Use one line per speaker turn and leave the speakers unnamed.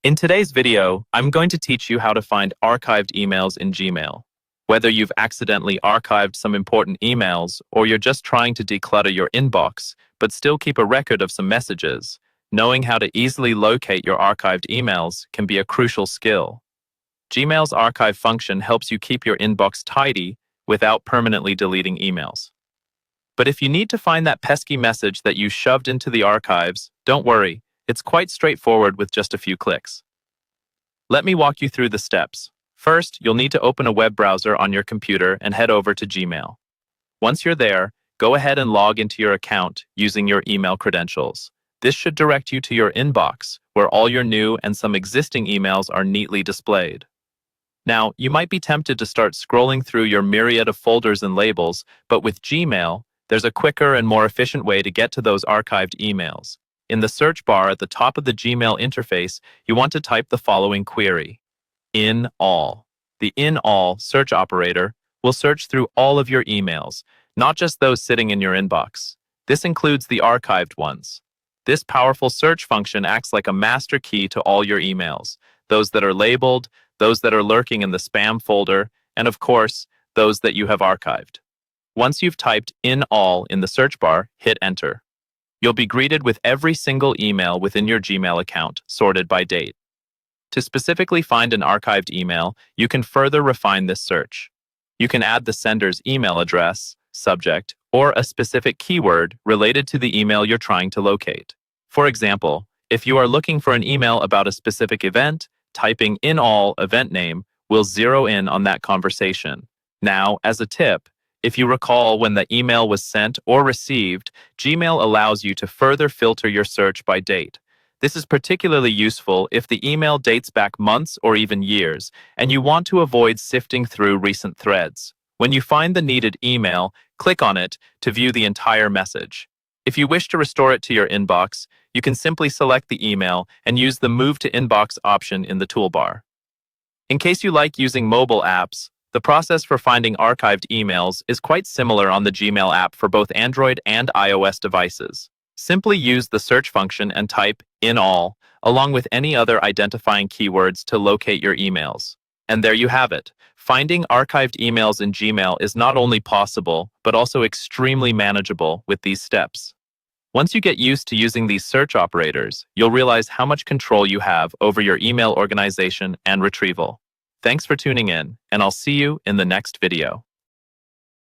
In today's video, I'm going to teach you how to find archived emails in Gmail. Whether you've accidentally archived some important emails or you're just trying to declutter your inbox, but still keep a record of some messages, knowing how to easily locate your archived emails can be a crucial skill. Gmail's archive function helps you keep your inbox tidy without permanently deleting emails. But if you need to find that pesky message that you shoved into the archives, don't worry. It's quite straightforward with just a few clicks. Let me walk you through the steps. First, you'll need to open a web browser on your computer and head over to Gmail. Once you're there, go ahead and log into your account using your email credentials. This should direct you to your inbox, where all your new and some existing emails are neatly displayed. Now, you might be tempted to start scrolling through your myriad of folders and labels, but with Gmail, there's a quicker and more efficient way to get to those archived emails. In the search bar at the top of the Gmail interface, you want to type the following query: in all. The in all search operator will search through all of your emails, not just those sitting in your inbox. This includes the archived ones. This powerful search function acts like a master key to all your emails, those that are labeled, those that are lurking in the spam folder, and of course, those that you have archived. Once you've typed in all in the search bar, hit enter. You'll be greeted with every single email within your Gmail account, sorted by date. To specifically find an archived email, you can further refine this search. You can add the sender's email address, subject, or a specific keyword related to the email you're trying to locate. For example, if you are looking for an email about a specific event, typing in all event name will zero in on that conversation. Now, as a tip, if you recall when the email was sent or received, Gmail allows you to further filter your search by date. This is particularly useful if the email dates back months or even years, and you want to avoid sifting through recent threads. When you find the needed email, click on it to view the entire message. If you wish to restore it to your inbox, you can simply select the email and use the Move to Inbox option in the toolbar. In case you like using mobile apps, the process for finding archived emails is quite similar on the Gmail app for both Android and iOS devices. Simply use the search function and type in all, along with any other identifying keywords to locate your emails. And there you have it. Finding archived emails in Gmail is not only possible, but also extremely manageable with these steps. Once you get used to using these search operators, you'll realize how much control you have over your email organization and retrieval. Thanks for tuning in, and I'll see you in the next video.